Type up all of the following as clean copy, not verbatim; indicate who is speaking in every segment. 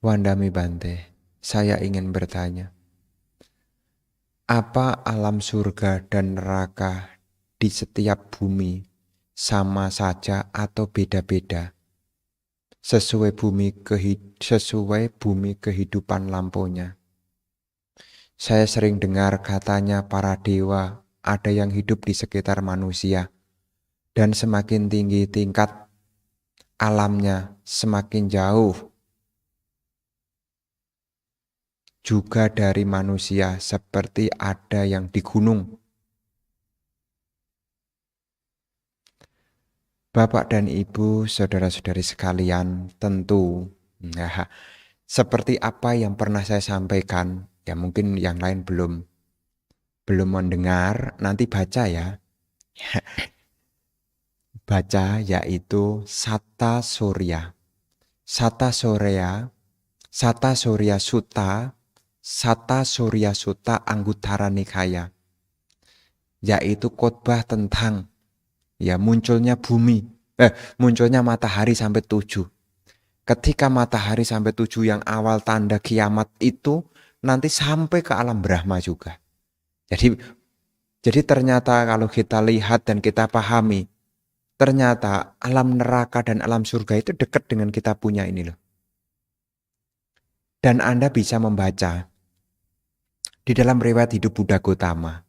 Speaker 1: Wandami Bante, saya ingin bertanya, apa alam surga dan neraka di setiap bumi sama saja atau beda-beda? Sesuai bumi kehidupan lampunya. Saya sering dengar katanya para dewa ada yang hidup di sekitar manusia, dan semakin tinggi tingkat alamnya, semakin jauh juga dari manusia, seperti ada yang di gunung. Bapak dan Ibu, saudara-saudari sekalian, tentu nah, seperti apa yang pernah saya sampaikan, ya mungkin yang lain belum mendengar, nanti baca ya. Baca yaitu Sata Surya. Sata Surya, Sata Surya Sutta, Sata Surya Sutta Anguttara Nikaya, yaitu khotbah tentang ya munculnya matahari sampai 7. Ketika matahari sampai 7 yang awal tanda kiamat itu nanti sampai ke alam Brahma juga. Jadi ternyata kalau kita lihat dan kita pahami, ternyata alam neraka dan alam surga itu dekat dengan kita punya ini loh. Dan Anda bisa membaca di dalam riwayat hidup Buddha Gotama.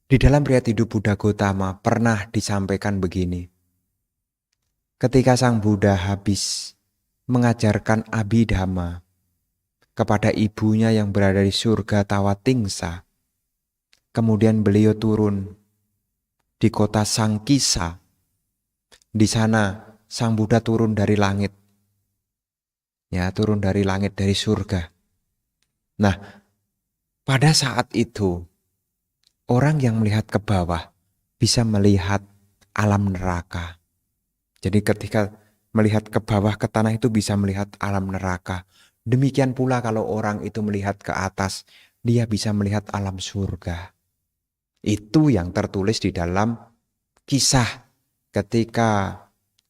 Speaker 1: Di dalam riwayat hidup Buddha Gotama pernah disampaikan begini. Ketika Sang Buddha habis mengajarkan Abhidhamma kepada ibunya yang berada di surga Tawatingsa, kemudian beliau turun di kota Sangkisa. Di sana Sang Buddha turun dari langit. Ya, turun dari langit, dari surga. Nah, pada saat itu orang yang melihat ke bawah bisa melihat alam neraka. Jadi ketika melihat ke bawah ke tanah itu bisa melihat alam neraka. Demikian pula kalau orang itu melihat ke atas, dia bisa melihat alam surga. Itu yang tertulis di dalam kisah ketika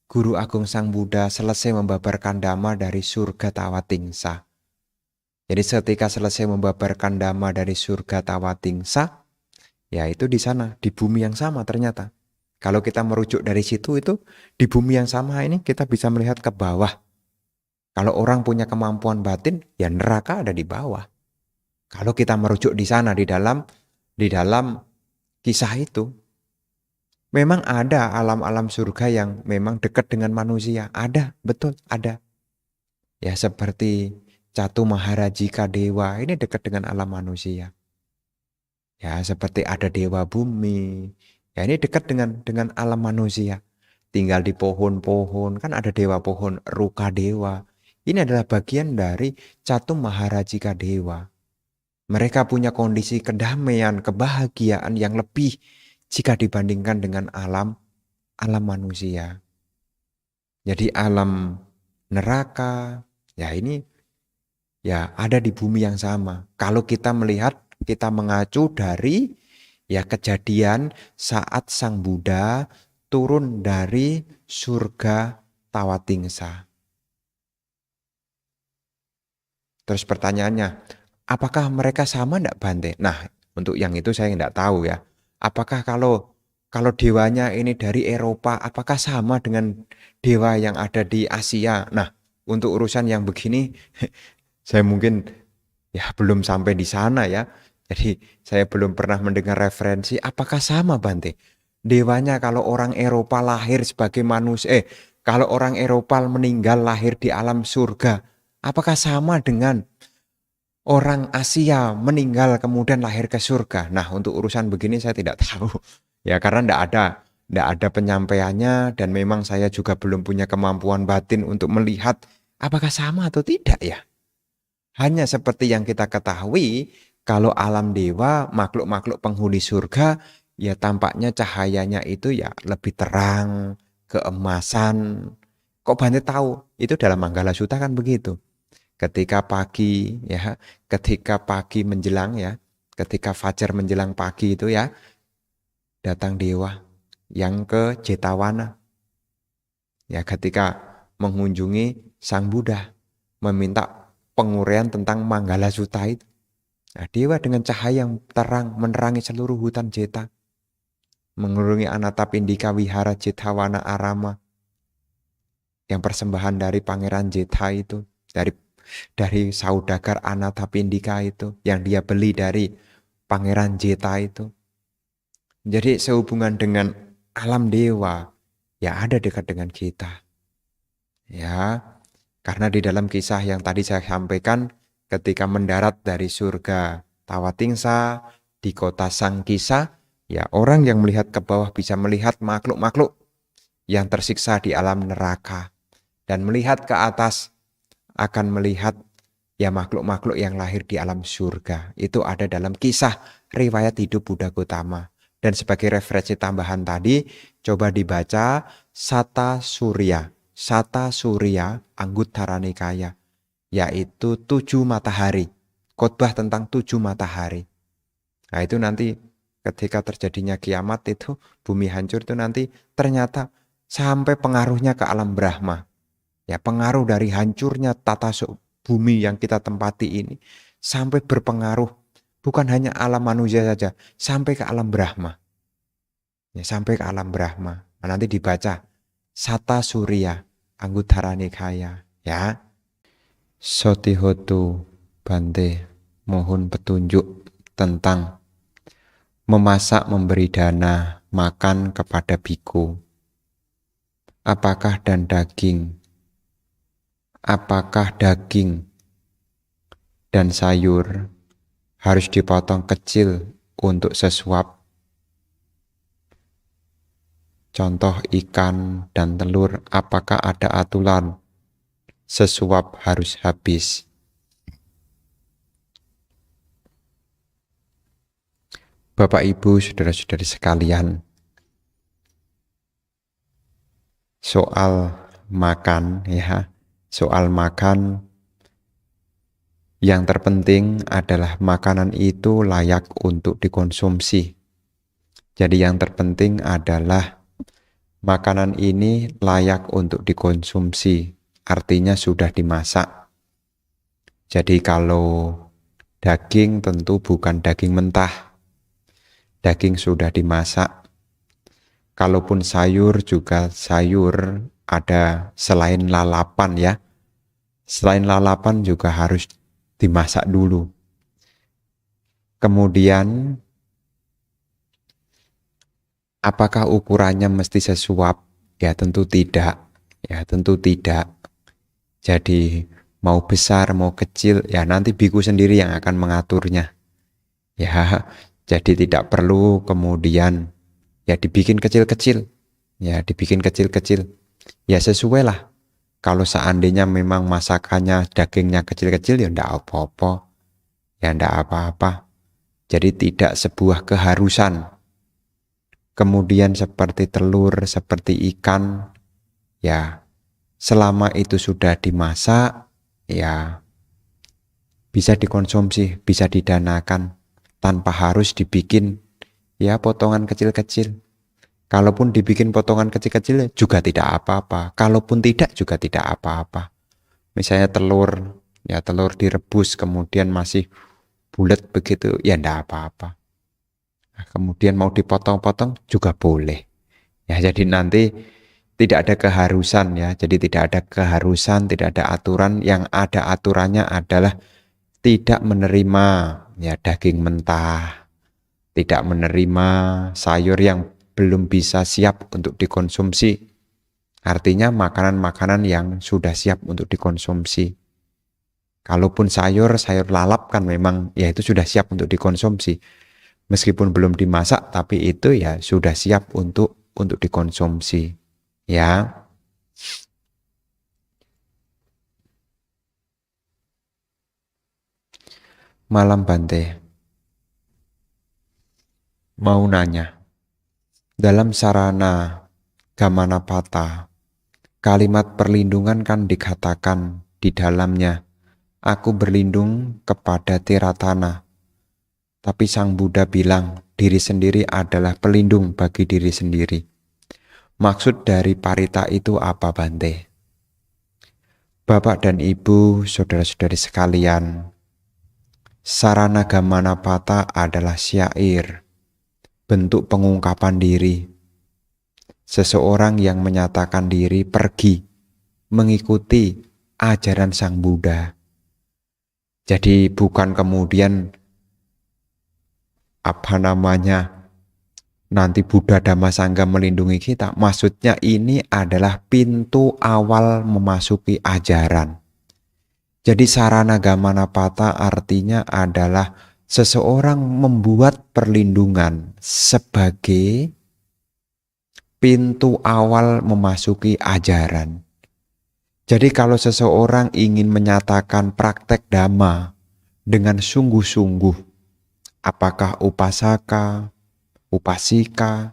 Speaker 1: Guru Agung Sang Buddha selesai membabarkan dhamma dari surga Tawatingsa. Jadi ketika selesai membabarkan dhamma dari surga Tawatingsa, ya itu di sana, di bumi yang sama ternyata. Kalau kita merujuk dari situ itu, di bumi yang sama ini kita bisa melihat ke bawah. Kalau orang punya kemampuan batin, ya neraka ada di bawah. Kalau kita merujuk di sana, di dalam kisah itu, memang ada alam-alam surga yang memang dekat dengan manusia. Ada, betul, ada. Ya seperti Catu Maharajika Dewa, ini dekat dengan alam manusia. Ya seperti ada Dewa Bumi, ya ini dekat dengan alam manusia. Tinggal di pohon-pohon, kan ada Dewa pohon, Ruka Dewa. Ini adalah bagian dari Catu Maharajika Dewa. Mereka punya kondisi kedamaian, kebahagiaan yang lebih jika dibandingkan dengan alam manusia. Jadi alam neraka, ya ini ya ada di bumi yang sama. Kalau kita melihat, kita mengacu dari ya kejadian saat Sang Buddha turun dari surga Tawatingsa. Terus pertanyaannya, apakah mereka sama enggak Bante? Nah, untuk yang itu saya enggak tahu ya. Apakah kalau dewanya ini dari Eropa, apakah sama dengan dewa yang ada di Asia? Nah, untuk urusan yang begini, saya mungkin ya belum sampai di sana ya. Jadi saya belum pernah mendengar referensi. Apakah sama Bante? Dewanya kalau orang Eropa lahir sebagai manusia, kalau orang Eropa meninggal lahir di alam surga, apakah sama dengan orang Asia meninggal kemudian lahir ke surga? Nah, untuk urusan begini saya tidak tahu. Ya karena tidak ada penyampaiannya dan memang saya juga belum punya kemampuan batin untuk melihat apakah sama atau tidak ya. Hanya seperti yang kita ketahui, kalau alam dewa, makhluk-makhluk penghuni surga, ya tampaknya cahayanya itu ya lebih terang, keemasan. Kok Bante tahu? Itu dalam Manggala Sutta kan begitu. Ketika pagi ya, ketika pagi menjelang ya, ketika fajar menjelang pagi itu ya, datang dewa yang ke Jetawana. Ya ketika mengunjungi Sang Buddha, meminta penguraian tentang Manggala Sutta itu. Nah, dewa dengan cahaya yang terang menerangi seluruh hutan Jeta, mengurungi Anatapindika Wihara Jethawana Arama, yang persembahan dari Pangeran Jetha itu, dari saudagar Anatapindika itu, yang dia beli dari Pangeran Jetha itu. Jadi sehubungan dengan alam dewa, ya ada dekat dengan kita. Ya, karena di dalam kisah yang tadi saya sampaikan, ketika mendarat dari surga Tawatingsa di kota Sangkisa, ya orang yang melihat ke bawah bisa melihat makhluk-makhluk yang tersiksa di alam neraka. Dan melihat ke atas akan melihat ya makhluk-makhluk yang lahir di alam surga. Itu ada dalam kisah riwayat hidup Buddha Gautama. Dan sebagai referensi tambahan tadi, coba dibaca Sata Surya Anguttara Nikaya, yaitu 7 matahari, khotbah tentang 7 matahari. Nah itu nanti ketika terjadinya kiamat itu, bumi hancur itu nanti ternyata sampai pengaruhnya ke alam Brahma. Ya pengaruh dari hancurnya tata bumi yang kita tempati ini sampai berpengaruh bukan hanya alam manusia saja, sampai ke alam Brahma. Ya, sampai ke alam Brahma. Nah, nanti dibaca Sata Surya Anguttara Nikaya, ya. Sotihotu Bante, mohon petunjuk tentang memasak memberi dana makan kepada biku. Apakah daging dan sayur harus dipotong kecil untuk sesuap? Contoh ikan dan telur, apakah ada aturan sesuap harus habis? Bapak Ibu, saudara-saudari sekalian, soal makan yang terpenting adalah makanan itu layak untuk dikonsumsi. Jadi yang terpenting adalah makanan ini layak untuk dikonsumsi, artinya sudah dimasak. Jadi kalau daging tentu bukan daging mentah, daging sudah dimasak. Kalaupun sayur juga sayur ada selain lalapan ya. Selain lalapan juga harus dimasak dulu. Kemudian apakah ukurannya mesti sesuap? Ya tentu tidak. Jadi mau besar mau kecil ya nanti biku sendiri yang akan mengaturnya. Ya, jadi tidak perlu kemudian ya dibikin kecil-kecil. Ya sesuai lah. Kalau seandainya memang masakannya dagingnya kecil-kecil ya enggak apa-apa. Jadi tidak sebuah keharusan. Kemudian seperti telur, seperti ikan, ya selama itu sudah dimasak, ya bisa dikonsumsi, bisa didanakan tanpa harus dibikin ya potongan kecil-kecil. Kalaupun dibikin potongan kecil-kecil juga tidak apa-apa. Kalaupun tidak juga tidak apa-apa. Misalnya telur direbus kemudian masih bulat begitu, ya enggak apa-apa. Nah, kemudian mau dipotong-potong juga boleh. Ya, jadi nanti tidak ada keharusan ya. Jadi tidak ada keharusan, tidak ada aturan. Yang ada aturannya adalah tidak menerima ya daging mentah, tidak menerima sayur yang belum bisa siap untuk dikonsumsi. Artinya makanan-makanan yang sudah siap untuk dikonsumsi. Kalaupun sayur lalap kan memang ya itu sudah siap untuk dikonsumsi. Meskipun belum dimasak tapi itu ya sudah siap untuk dikonsumsi. Ya. Malam Bante. Mau nanya. Dalam sarana Gamanapata, kalimat perlindungan kan dikatakan di dalamnya, aku berlindung kepada Tiratana. Tapi Sang Buddha bilang, diri sendiri adalah pelindung bagi diri sendiri. Maksud dari parita itu apa Bante? Bapak dan Ibu, saudara-saudari sekalian, sarana gamanapata adalah syair, bentuk pengungkapan diri. Seseorang yang menyatakan diri pergi mengikuti ajaran Sang Buddha. Jadi bukan kemudian nanti Buddha Dhamma Sangha melindungi kita. Maksudnya ini adalah pintu awal memasuki ajaran. Jadi sarana gamanapata artinya adalah seseorang membuat perlindungan sebagai pintu awal memasuki ajaran. Jadi kalau seseorang ingin menyatakan praktek Dhamma dengan sungguh-sungguh, apakah upasaka, upasika,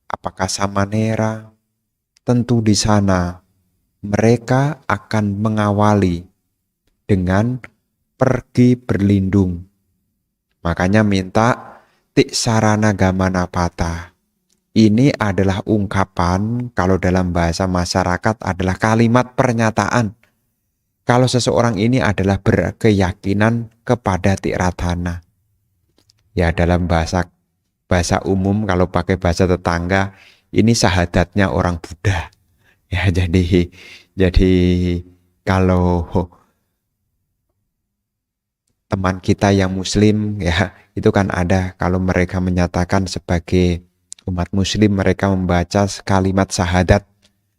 Speaker 1: apakah samanera, tentu di sana mereka akan mengawali dengan pergi berlindung. Makanya minta tiksarana gamanapata. Ini adalah ungkapan, kalau dalam bahasa masyarakat adalah kalimat pernyataan. Kalau seseorang ini adalah berkeyakinan kepada Tiratana. Ya dalam bahasa umum, kalau pakai bahasa tetangga, ini syahadatnya orang Buddha. Ya jadi kalau teman kita yang Muslim, ya itu kan ada, kalau mereka menyatakan sebagai umat Muslim, mereka membaca kalimat syahadat.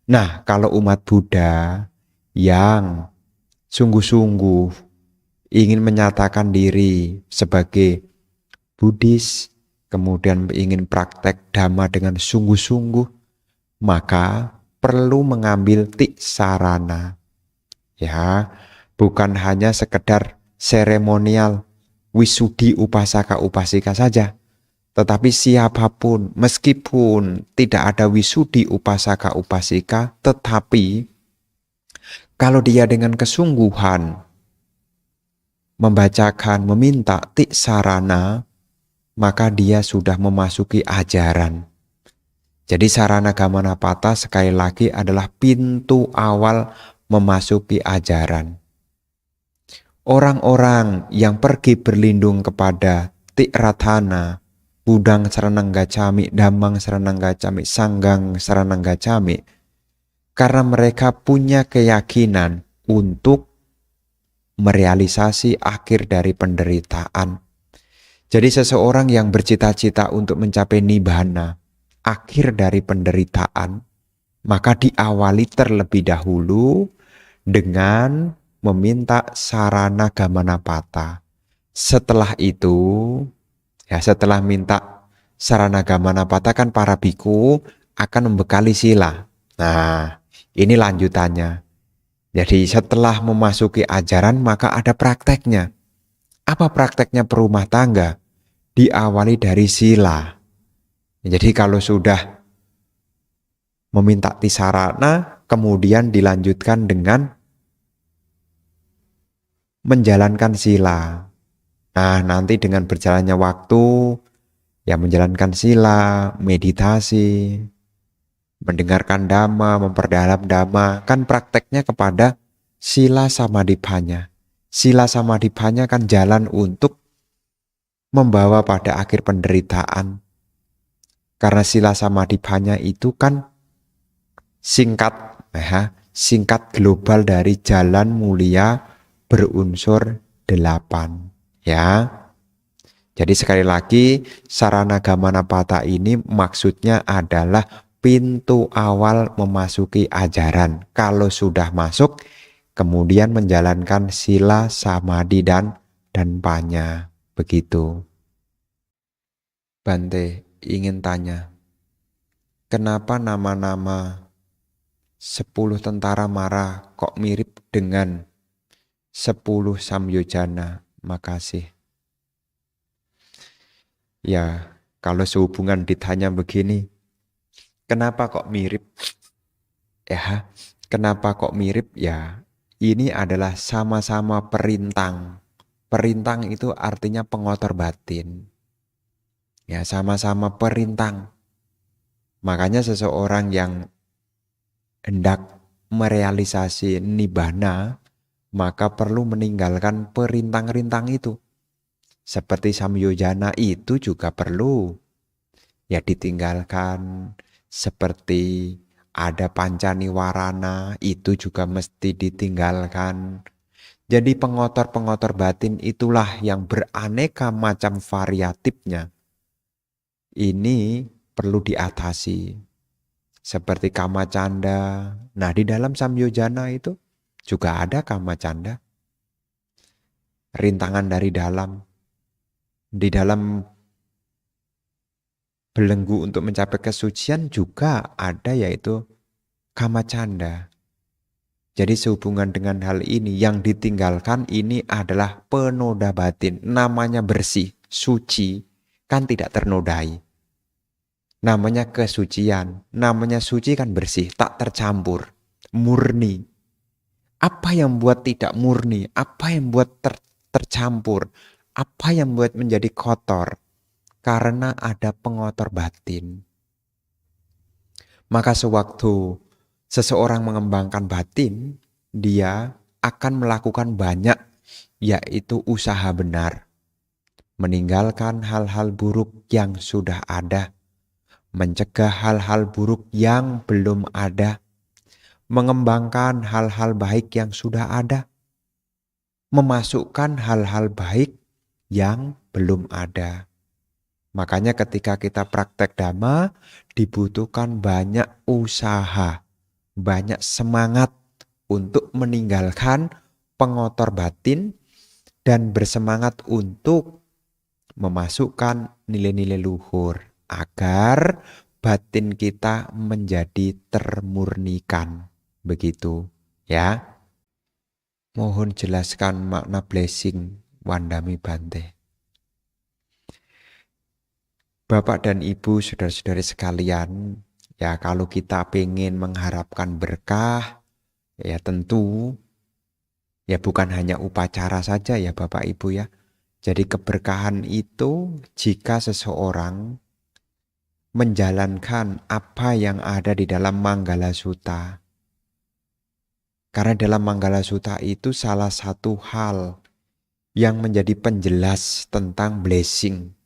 Speaker 1: Nah, kalau umat Buddha yang sungguh-sungguh ingin menyatakan diri sebagai Buddhis, kemudian ingin praktek Dhamma dengan sungguh-sungguh, maka perlu mengambil tiksarana. Ya, bukan hanya sekedar seremonial wisudi upasaka upasika saja. Tetapi siapapun, meskipun tidak ada wisudi upasaka upasika, tetapi kalau dia dengan kesungguhan membacakan, meminta tiksarana, maka dia sudah memasuki ajaran. Jadi sarana gamanapata sekali lagi adalah pintu awal memasuki ajaran. Orang-orang yang pergi berlindung kepada Tiratana, Budang Saranang Gacchami, Dhammang Saranang Gacchami, Sanggang Saranang Gacchami, karena mereka punya keyakinan untuk merealisasi akhir dari penderitaan. Jadi seseorang yang bercita-cita untuk mencapai nibbana, akhir dari penderitaan, maka diawali terlebih dahulu dengan meminta sarana gamanapata. Setelah itu, ya setelah minta sarana gamanapata kan para biku akan membekali sila. Nah, ini lanjutannya. Jadi setelah memasuki ajaran maka ada prakteknya. Apa prakteknya perumah tangga? Diawali dari sila. Jadi kalau sudah meminta tisarana, kemudian dilanjutkan dengan menjalankan sila. Nah, nanti dengan berjalannya waktu, ya menjalankan sila, meditasi, mendengarkan Dhamma, memperdalam Dhamma, kan prakteknya kepada sila samadhipannya. Sila samadhipannya kan jalan untuk membawa pada akhir penderitaan. Karena sila samadhipannya itu kan singkat global dari jalan mulia berunsur 8. Ya. Jadi sekali lagi sarana gamanapata ini maksudnya adalah pintu awal memasuki ajaran. Kalau sudah masuk, kemudian menjalankan sila, samadhi, dan panya. Begitu. Bante ingin tanya, kenapa nama-nama 10 tentara Mara kok mirip dengan 10 samyojana? Makasih. Ya, kalau sehubungan ditanya begini, kenapa kok mirip? Ya, kenapa kok mirip? Ya, ini adalah sama-sama perintang. Perintang itu artinya pengotor batin. Ya, sama-sama perintang. Makanya seseorang yang hendak merealisasi nibbana, maka perlu meninggalkan perintang-rintang itu. Seperti samyojana itu juga perlu ya ditinggalkan. Seperti ada pancaniwarana itu juga mesti ditinggalkan. Jadi pengotor-pengotor batin itulah yang beraneka macam variatifnya. Ini perlu diatasi. Seperti kama canda. Nah, di dalam samyojana itu juga ada kama canda. Rintangan dari dalam. Di dalam belenggu untuk mencapai kesucian juga ada, yaitu kama canda. Jadi sehubungan dengan hal ini yang ditinggalkan ini adalah penoda batin. Namanya bersih, suci, kan tidak ternodai. Namanya kesucian, namanya suci kan bersih, tak tercampur, murni. Apa yang buat tidak murni? Apa yang buat tercampur? Apa yang buat menjadi kotor? Karena ada pengotor batin. Maka sewaktu seseorang mengembangkan batin, dia akan melakukan banyak, yaitu usaha benar. Meninggalkan hal-hal buruk yang sudah ada. Mencegah hal-hal buruk yang belum ada. Mengembangkan hal-hal baik yang sudah ada. Memasukkan hal-hal baik yang belum ada. Makanya ketika kita praktek dhamma, dibutuhkan banyak usaha, banyak semangat untuk meninggalkan pengotor batin dan bersemangat untuk memasukkan nilai-nilai luhur agar batin kita menjadi termurnikan. Begitu ya. Mohon jelaskan makna blessing Wandami Bante. Bapak dan Ibu, saudara-saudari sekalian, ya kalau kita pengen mengharapkan berkah, ya tentu ya bukan hanya upacara saja ya Bapak Ibu ya. Jadi keberkahan itu jika seseorang menjalankan apa yang ada di dalam Manggala Sutta. Karena dalam Manggala Sutta itu salah satu hal yang menjadi penjelas tentang blessing.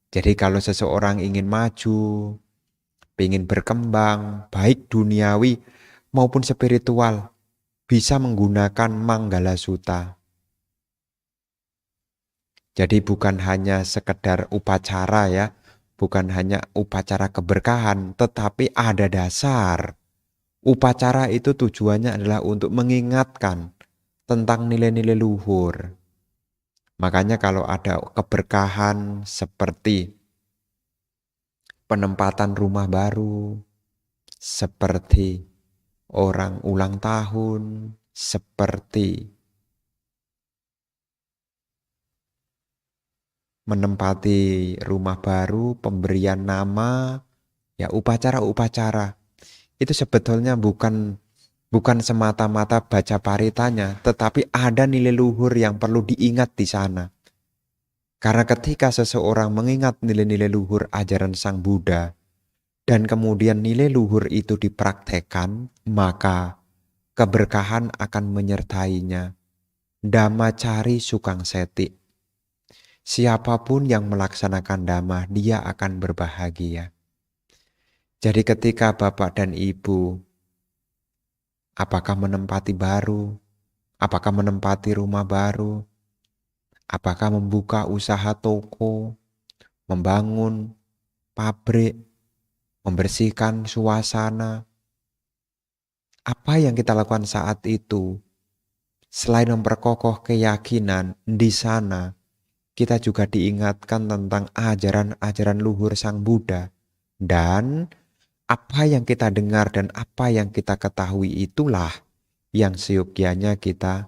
Speaker 1: Jadi kalau seseorang ingin maju, ingin berkembang, baik duniawi maupun spiritual, bisa menggunakan Manggala Sutta. Jadi bukan hanya sekedar upacara ya, bukan hanya upacara keberkahan, tetapi ada dasar. Upacara itu tujuannya adalah untuk mengingatkan tentang nilai-nilai luhur. Makanya kalau ada keberkahan seperti penempatan rumah baru, seperti orang ulang tahun, seperti menempati rumah baru, pemberian nama, ya upacara-upacara. Itu sebetulnya bukan semata-mata baca paritanya, tetapi ada nilai luhur yang perlu diingat di sana. Karena ketika seseorang mengingat nilai-nilai luhur ajaran Sang Buddha, dan kemudian nilai luhur itu dipraktekkan, maka keberkahan akan menyertainya. Dhammacari sukang seti. Siapapun yang melaksanakan dhamma, dia akan berbahagia. Jadi ketika Bapak dan Ibu, apakah menempati baru, apakah menempati rumah baru, apakah membuka usaha toko, membangun pabrik, membersihkan suasana, apa yang kita lakukan saat itu, selain memperkokoh keyakinan di sana, kita juga diingatkan tentang ajaran-ajaran luhur Sang Buddha. Dan apa yang kita dengar dan apa yang kita ketahui itulah yang seyogyanya kita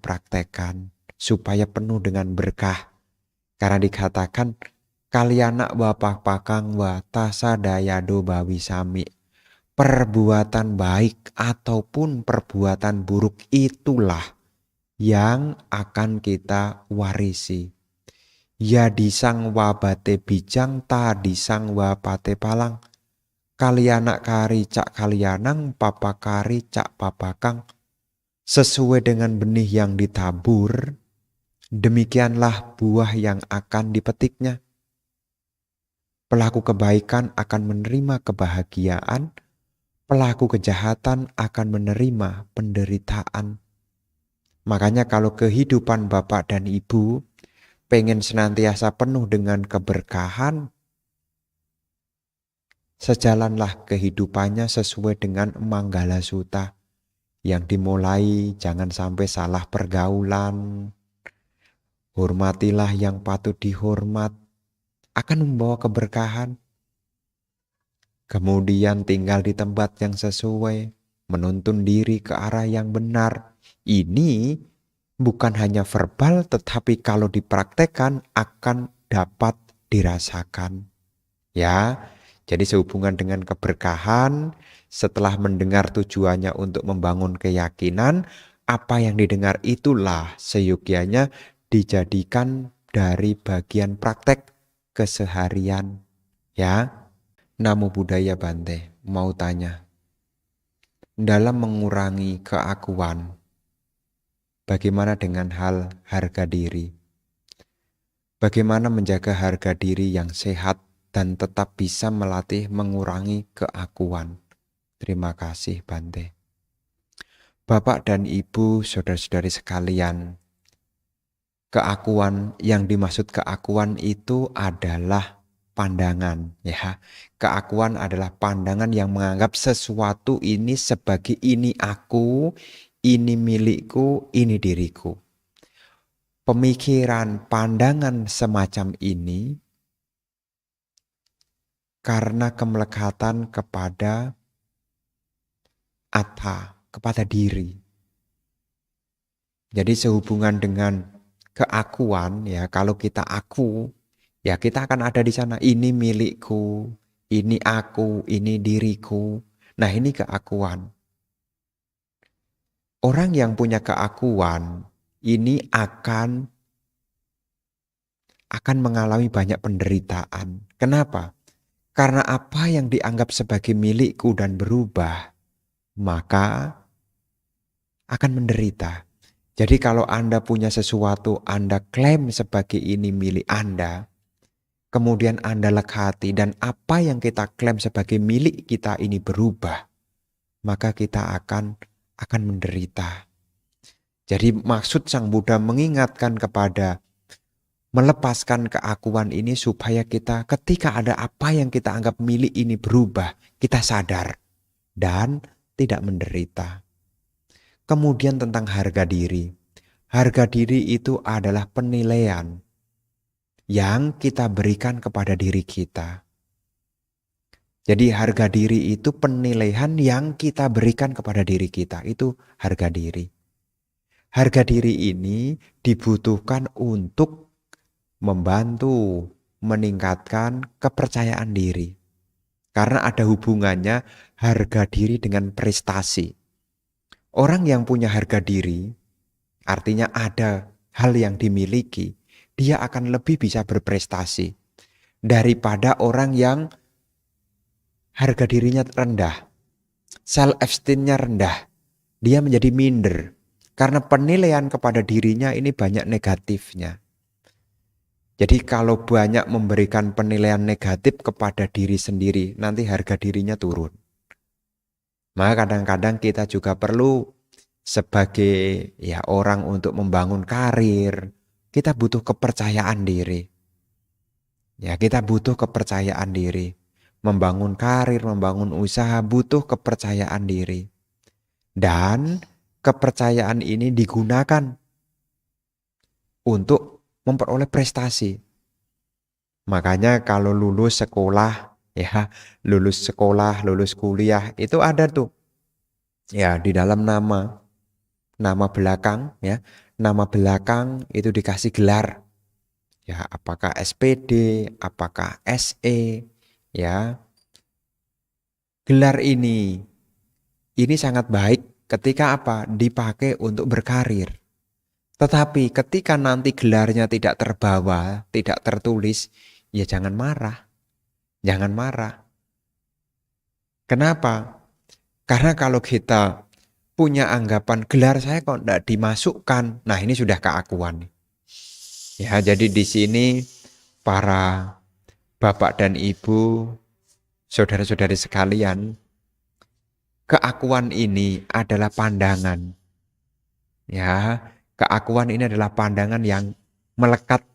Speaker 1: praktekkan supaya penuh dengan berkah. Karena dikatakan kalyana wa pakang wa tasadayado bawisami. Perbuatan baik ataupun perbuatan buruk itulah yang akan kita warisi. Ya disang wabate bijang ta disang wabate palang. Kalyana kari cak kalyanang papakari cak papakang. Sesuai dengan benih yang ditabur, demikianlah buah yang akan dipetiknya. Pelaku kebaikan akan menerima kebahagiaan, pelaku kejahatan akan menerima penderitaan. Makanya kalau kehidupan Bapak dan Ibu pengen senantiasa penuh dengan keberkahan, sejalanlah kehidupannya sesuai dengan Manggala Sutta. Yang dimulai jangan sampai salah pergaulan, hormatilah yang patut dihormat, akan membawa keberkahan. Kemudian tinggal di tempat yang sesuai, menuntun diri ke arah yang benar. Ini bukan hanya verbal, tetapi kalau dipraktekkan akan dapat dirasakan. Ya, jadi sehubungan dengan keberkahan, setelah mendengar tujuannya untuk membangun keyakinan, apa yang didengar itulah seyogyanya dijadikan dari bagian praktek keseharian. Ya, Namo Buddhaya Bante, mau tanya, dalam mengurangi keakuan, bagaimana dengan hal harga diri? Bagaimana menjaga harga diri yang sehat dan tetap bisa melatih mengurangi keakuan? Terima kasih Bante. Bapak dan Ibu, saudara-saudari sekalian, keakuan, yang dimaksud keakuan itu adalah pandangan, ya. Keakuan adalah pandangan yang menganggap sesuatu ini sebagai ini aku, ini milikku, ini diriku. Pemikiran, pandangan semacam ini karena kemelekatan kepada atta, kepada diri. Jadi sehubungan dengan keakuan, ya, kalau kita aku, ya kita akan ada di sana, ini milikku, ini aku, ini diriku. Nah, ini keakuan. Orang yang punya keakuan ini akan mengalami banyak penderitaan. Kenapa? Karena apa yang dianggap sebagai milikku dan berubah, maka akan menderita. Jadi kalau Anda punya sesuatu, Anda klaim sebagai ini milik Anda, kemudian Anda lekati dan apa yang kita klaim sebagai milik kita ini berubah, maka kita akan menderita. Jadi maksud Sang Buddha mengingatkan kepada melepaskan keakuan ini supaya kita ketika ada apa yang kita anggap milik ini berubah, kita sadar dan tidak menderita. Kemudian tentang harga diri. Harga diri itu adalah penilaian yang kita berikan kepada diri kita. Jadi harga diri itu penilaian yang kita berikan kepada diri kita. Itu harga diri. Harga diri ini dibutuhkan untuk membantu meningkatkan kepercayaan diri. Karena ada hubungannya harga diri dengan prestasi. Orang yang punya harga diri, artinya ada hal yang dimiliki, dia akan lebih bisa berprestasi daripada orang yang harga dirinya rendah, self-esteem-nya rendah. Dia menjadi minder karena penilaian kepada dirinya ini banyak negatifnya. Jadi kalau banyak memberikan penilaian negatif kepada diri sendiri, nanti harga dirinya turun. Maka kadang-kadang kita juga perlu sebagai ya orang untuk membangun karir, kita butuh kepercayaan diri. Ya, kita butuh kepercayaan diri. Membangun karir, membangun usaha butuh kepercayaan diri. Dan kepercayaan ini digunakan untuk memperoleh prestasi. Makanya kalau lulus sekolah, ya, lulus sekolah, lulus kuliah, itu ada tuh. Ya, di dalam nama belakang, ya. Nama belakang itu dikasih gelar. Ya, apakah SPD, apakah SE, ya. Gelar ini sangat baik ketika apa? Dipakai untuk berkarir. Tetapi ketika nanti gelarnya tidak terbawa, tidak tertulis, ya jangan marah. Jangan marah. Kenapa? Karena kalau kita punya anggapan gelar saya kok enggak dimasukkan. Nah, ini sudah keakuan. Ya, jadi di sini para bapak dan ibu, saudara-saudari sekalian, keakuan ini adalah pandangan. Ya, keakuan ini adalah pandangan yang melekat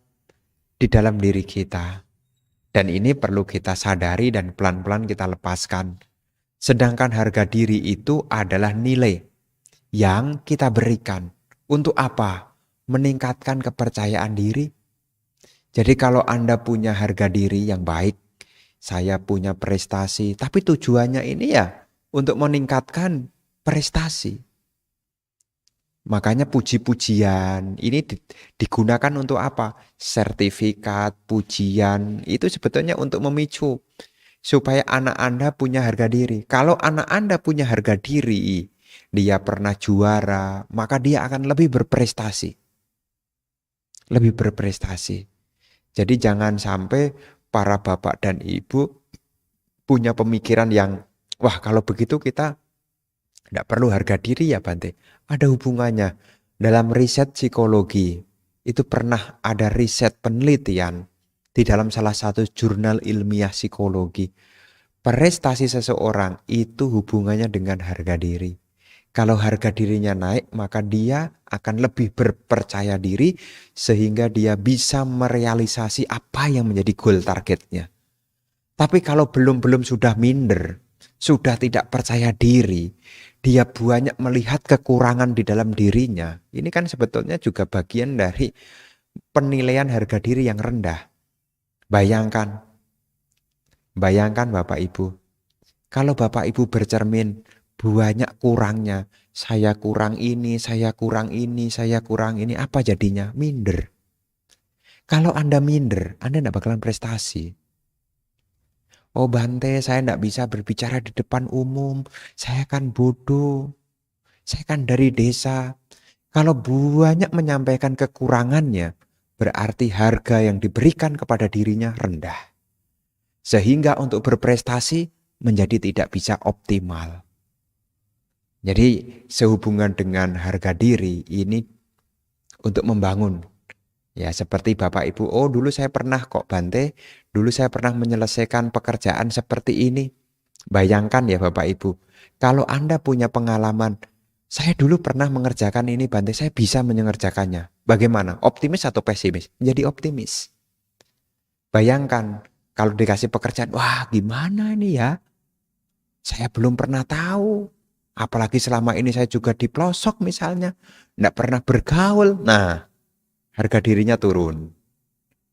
Speaker 1: di dalam diri kita. Dan ini perlu kita sadari dan pelan-pelan kita lepaskan. Sedangkan harga diri itu adalah nilai yang kita berikan. Untuk apa? Meningkatkan kepercayaan diri. Jadi kalau Anda punya harga diri yang baik, saya punya prestasi, tapi tujuannya ini ya untuk meningkatkan prestasi. Makanya puji-pujian ini digunakan untuk apa? Sertifikat, pujian, itu sebetulnya untuk memicu supaya anak Anda punya harga diri. Kalau anak Anda punya harga diri, dia pernah juara, maka dia akan lebih berprestasi. Lebih berprestasi. Jadi jangan sampai para bapak dan ibu punya pemikiran yang, wah kalau begitu kita tidak perlu harga diri ya Bante. Ada hubungannya. Dalam riset psikologi, itu pernah ada riset penelitian di dalam salah satu jurnal ilmiah psikologi. Prestasi seseorang itu hubungannya dengan harga diri. Kalau harga dirinya naik, maka dia akan lebih berpercaya diri sehingga dia bisa merealisasi apa yang menjadi goal targetnya. Tapi kalau belum sudah minder, sudah tidak percaya diri, dia banyak melihat kekurangan di dalam dirinya. Ini kan sebetulnya juga bagian dari penilaian harga diri yang rendah. Bayangkan Bapak Ibu, kalau Bapak Ibu bercermin banyak kurangnya, saya kurang ini, saya kurang ini, saya kurang ini, apa jadinya? Minder. Kalau Anda minder, Anda tidak bakalan prestasi. Oh Bante, saya tidak bisa berbicara di depan umum, saya kan bodoh, saya kan dari desa. Kalau banyak menyampaikan kekurangannya, berarti harga yang diberikan kepada dirinya rendah. Sehingga untuk berprestasi menjadi tidak bisa optimal. Jadi sehubungan dengan harga diri ini untuk membangun. Ya seperti Bapak Ibu, oh dulu saya pernah kok Bante, dulu saya pernah menyelesaikan pekerjaan seperti ini. Bayangkan ya Bapak Ibu, kalau Anda punya pengalaman, saya dulu pernah mengerjakan ini Bante, saya bisa mengerjakannya. Bagaimana? Optimis atau pesimis? Menjadi optimis. Bayangkan kalau dikasih pekerjaan, wah gimana ini ya? Saya belum pernah tahu. Apalagi selama ini saya juga di pelosok misalnya, tidak pernah bergaul. Nah, harga dirinya turun.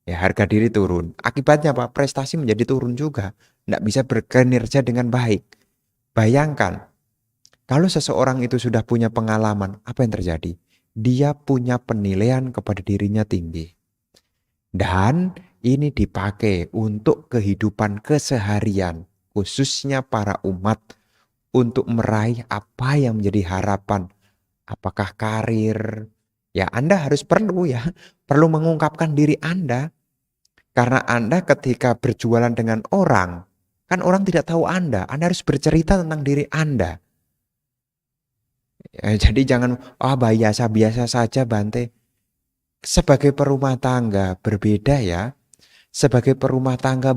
Speaker 1: Ya, harga diri turun. Akibatnya apa? Prestasi menjadi turun juga. Tidak bisa berkinerja dengan baik. Bayangkan, kalau seseorang itu sudah punya pengalaman, apa yang terjadi? Dia punya penilaian kepada dirinya tinggi. Dan ini dipakai untuk kehidupan keseharian, khususnya para umat, untuk meraih apa yang menjadi harapan. Apakah karir? Ya, Anda harus perlu mengungkapkan diri Anda. Karena Anda ketika berjualan dengan orang, kan orang tidak tahu Anda harus bercerita tentang diri Anda. Ya, jadi jangan, biasa saja Bante. Sebagai perumah tangga berbeda ya. Sebagai perumah tangga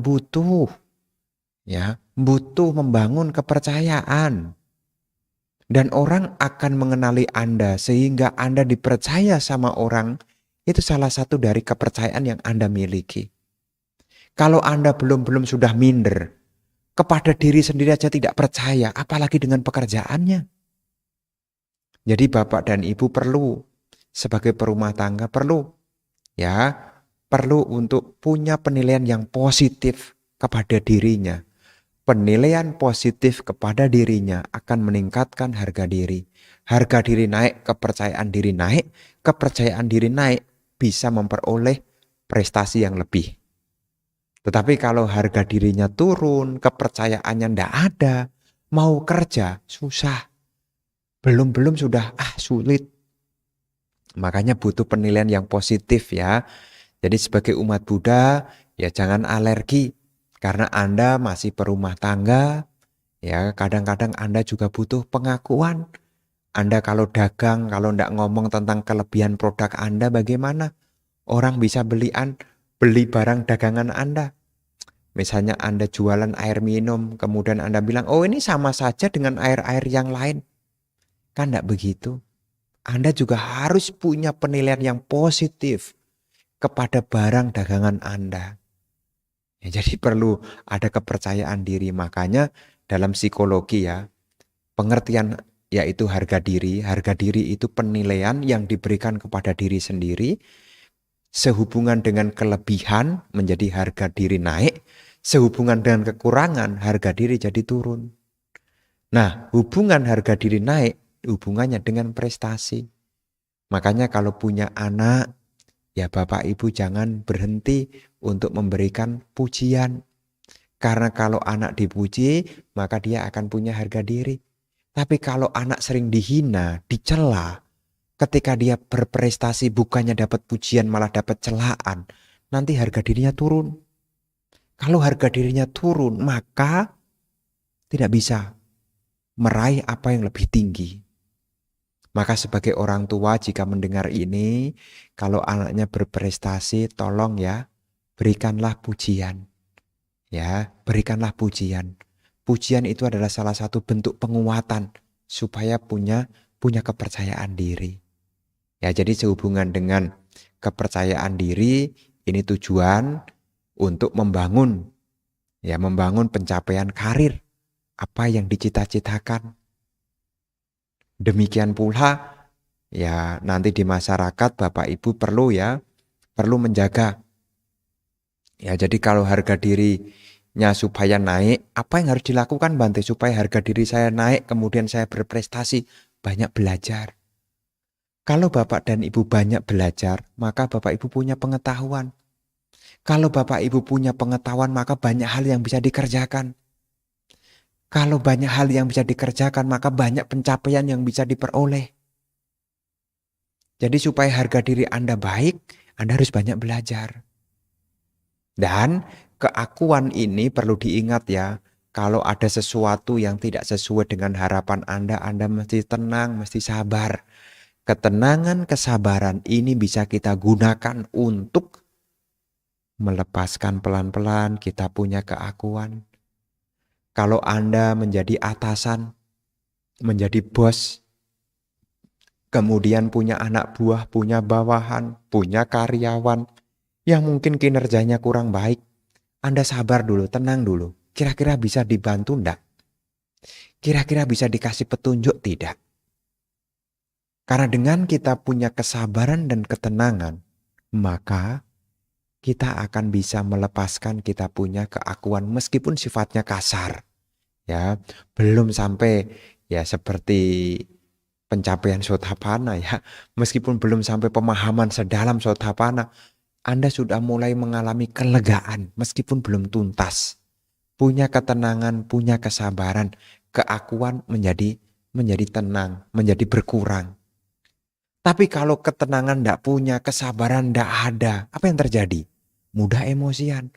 Speaker 1: butuh membangun kepercayaan. Dan orang akan mengenali Anda sehingga Anda dipercaya sama orang, itu salah satu dari kepercayaan yang Anda miliki. Kalau Anda belum sudah minder, kepada diri sendiri aja tidak percaya, apalagi dengan pekerjaannya. Jadi Bapak dan Ibu perlu, sebagai perumah tangga perlu untuk punya penilaian yang positif kepada dirinya. Penilaian positif kepada dirinya akan meningkatkan harga diri. Harga diri naik, kepercayaan diri naik bisa memperoleh prestasi yang lebih. Tetapi kalau harga dirinya turun, kepercayaannya tidak ada, mau kerja susah. Belum sudah sulit. Makanya butuh penilaian yang positif ya. Jadi sebagai umat Buddha ya jangan alergi. Karena Anda masih perumah tangga, ya kadang-kadang Anda juga butuh pengakuan. Anda kalau dagang, kalau ndak ngomong tentang kelebihan produk Anda, bagaimana orang bisa beli barang dagangan Anda? Misalnya Anda jualan air minum, kemudian Anda bilang, oh ini sama saja dengan air-air yang lain. Kan ndak begitu. Anda juga harus punya penilaian yang positif kepada barang dagangan Anda. Ya, jadi perlu ada kepercayaan diri. Makanya dalam psikologi ya, pengertian yaitu harga diri. Harga diri itu penilaian yang diberikan kepada diri sendiri sehubungan dengan kelebihan menjadi harga diri naik, sehubungan dengan kekurangan harga diri jadi turun. Nah, hubungan harga diri naik hubungannya dengan prestasi. Makanya kalau punya anak, ya Bapak Ibu jangan berhenti untuk memberikan pujian. Karena kalau anak dipuji, maka dia akan punya harga diri. Tapi kalau anak sering dihina, dicela, ketika dia berprestasi bukannya dapat pujian malah dapat celaan, nanti harga dirinya turun. Kalau harga dirinya turun, maka tidak bisa meraih apa yang lebih tinggi. Maka sebagai orang tua jika mendengar ini, kalau anaknya berprestasi, tolong ya, berikanlah pujian. Ya, berikanlah pujian. Pujian itu adalah salah satu bentuk penguatan supaya punya kepercayaan diri. Ya, jadi sehubungan dengan kepercayaan diri, ini tujuan untuk membangun pencapaian karir apa yang dicita-citakan. Demikian pula ya nanti di masyarakat Bapak Ibu perlu menjaga. Ya, jadi kalau harga dirinya supaya naik, apa yang harus dilakukan Bante supaya harga diri saya naik, kemudian saya berprestasi? Banyak belajar. Kalau Bapak dan Ibu banyak belajar, maka Bapak Ibu punya pengetahuan. Kalau Bapak Ibu punya pengetahuan, maka banyak hal yang bisa dikerjakan. Kalau banyak hal yang bisa dikerjakan, maka banyak pencapaian yang bisa diperoleh. Jadi supaya harga diri Anda baik, Anda harus banyak belajar. Dan keakuan ini perlu diingat ya, kalau ada sesuatu yang tidak sesuai dengan harapan Anda mesti tenang, mesti sabar. Ketenangan, kesabaran ini bisa kita gunakan untuk melepaskan pelan-pelan kita punya keakuan. Kalau Anda menjadi atasan, menjadi bos, kemudian punya anak buah, punya bawahan, punya karyawan yang mungkin kinerjanya kurang baik, Anda sabar dulu, tenang dulu. Kira-kira bisa dibantu enggak? Kira-kira bisa dikasih petunjuk tidak? Karena dengan kita punya kesabaran dan ketenangan, maka kita akan bisa melepaskan kita punya keakuan meskipun sifatnya kasar. Ya, belum sampai ya seperti pencapaian Sotapanna ya. Meskipun belum sampai pemahaman sedalam Sotapanna, Anda sudah mulai mengalami kelegaan meskipun belum tuntas. Punya ketenangan, punya kesabaran, keakuan menjadi tenang, menjadi berkurang. Tapi kalau ketenangan tidak punya, kesabaran tidak ada, apa yang terjadi? Mudah emosian.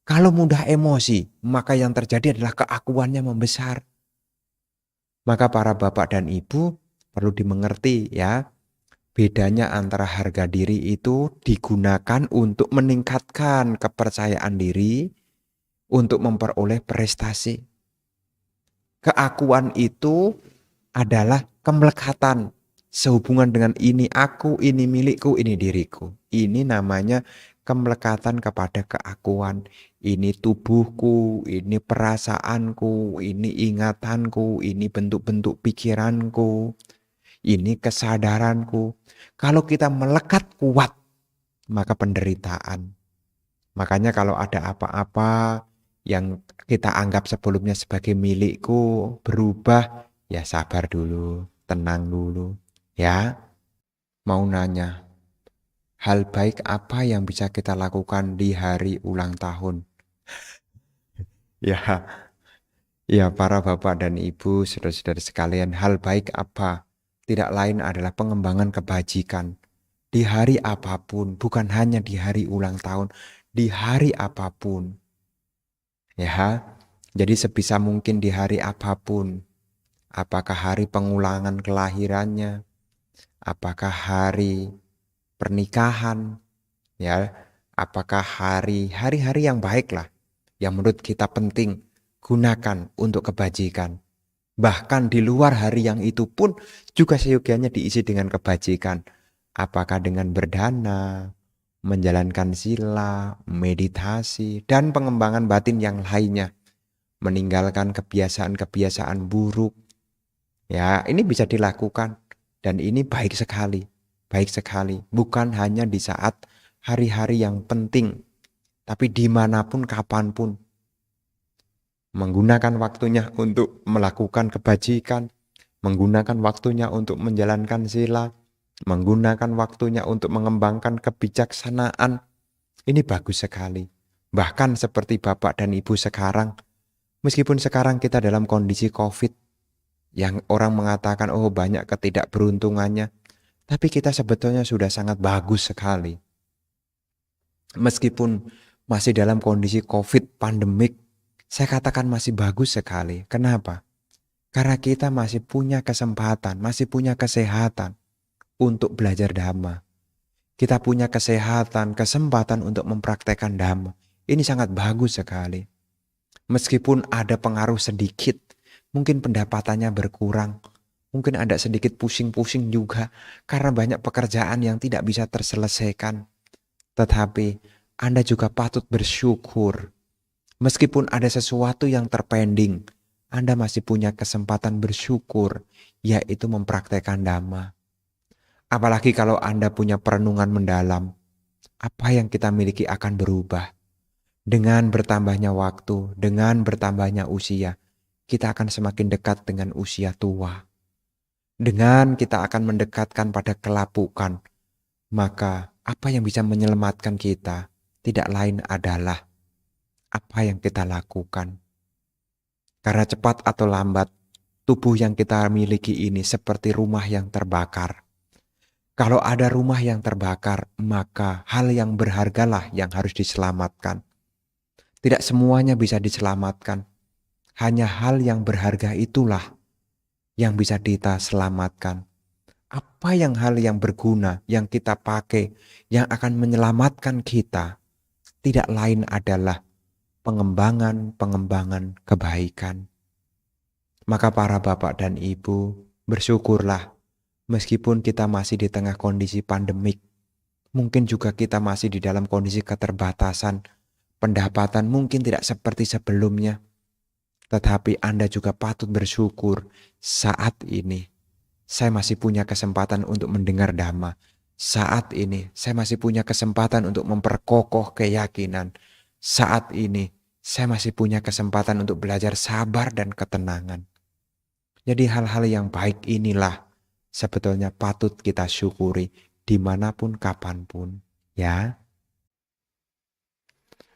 Speaker 1: Kalau mudah emosi, maka yang terjadi adalah keakuannya membesar. Maka para bapak dan ibu perlu dimengerti ya, bedanya antara harga diri itu digunakan untuk meningkatkan kepercayaan diri, untuk memperoleh prestasi. Keakuan itu adalah kemelekatan sehubungan dengan ini aku, ini milikku, ini diriku. Ini namanya kemelekatan kepada keakuan. Ini tubuhku, ini perasaanku, ini ingatanku, ini bentuk-bentuk pikiranku, ini kesadaranku. Kalau kita melekat kuat, maka penderitaan. Makanya kalau ada apa-apa yang kita anggap sebelumnya sebagai milikku berubah, ya sabar dulu, tenang dulu. Ya, mau nanya, hal baik apa yang bisa kita lakukan di hari ulang tahun? Ya, ya para bapak dan ibu, saudara-saudara sekalian, hal baik apa? Tidak lain adalah pengembangan kebajikan. Di hari apapun, bukan hanya di hari ulang tahun, di hari apapun. Ya, jadi sebisa mungkin di hari apapun, Apakah hari pengulangan kelahirannya? Apakah hari pernikahan? Ya, apakah hari-hari yang baik lah, yang menurut kita penting, gunakan untuk kebajikan. Bahkan di luar hari yang itu pun juga seyogianya diisi dengan kebajikan. Apakah dengan berdana, menjalankan sila, meditasi, dan pengembangan batin yang lainnya. Meninggalkan kebiasaan-kebiasaan buruk. Ya, ini bisa dilakukan. Dan ini baik sekali. Baik sekali. Bukan hanya di saat hari-hari yang penting, tapi dimanapun, kapanpun. Menggunakan waktunya untuk melakukan kebajikan, menggunakan waktunya untuk menjalankan sila, menggunakan waktunya untuk mengembangkan kebijaksanaan. Ini bagus sekali. Bahkan seperti Bapak dan Ibu sekarang, meskipun sekarang kita dalam kondisi COVID, yang orang mengatakan, oh banyak ketidakberuntungannya, tapi kita sebetulnya sudah sangat bagus sekali. Meskipun masih dalam kondisi COVID pandemik, saya katakan masih bagus sekali. Kenapa? Karena kita masih punya kesempatan, masih punya kesehatan untuk belajar Dhamma. Kita punya kesehatan, kesempatan untuk mempraktekkan Dhamma. Ini sangat bagus sekali. Meskipun ada pengaruh sedikit, mungkin pendapatannya berkurang, mungkin ada sedikit pusing-pusing juga karena banyak pekerjaan yang tidak bisa terselesaikan. Tetapi Anda juga patut bersyukur. Meskipun ada sesuatu yang terpending, Anda masih punya kesempatan bersyukur, yaitu mempraktekkan Dhamma. Apalagi kalau Anda punya perenungan mendalam, apa yang kita miliki akan berubah. Dengan bertambahnya waktu, dengan bertambahnya usia, kita akan semakin dekat dengan usia tua. Dengan kita akan mendekatkan pada kelapukan, maka apa yang bisa menyelamatkan kita tidak lain adalah apa yang kita lakukan. Karena cepat atau lambat, tubuh yang kita miliki ini seperti rumah yang terbakar. Kalau ada rumah yang terbakar, maka hal yang berhargalah yang harus diselamatkan. Tidak semuanya bisa diselamatkan. Hanya hal yang berharga itulah yang bisa kita selamatkan. Apa yang hal yang berguna yang kita pakai, yang akan menyelamatkan kita, tidak lain adalah pengembangan kebaikan. Maka para bapak dan ibu, bersyukurlah meskipun kita masih di tengah kondisi pandemik. Mungkin juga kita masih di dalam kondisi keterbatasan. Pendapatan mungkin tidak seperti sebelumnya. Tetapi Anda juga patut bersyukur saat ini saya masih punya kesempatan untuk mendengar Dhamma. Saat ini saya masih punya kesempatan untuk memperkokoh keyakinan. Saat ini saya masih punya kesempatan untuk belajar sabar dan ketenangan. Jadi hal-hal yang baik inilah sebetulnya patut kita syukuri dimanapun kapanpun. Ya,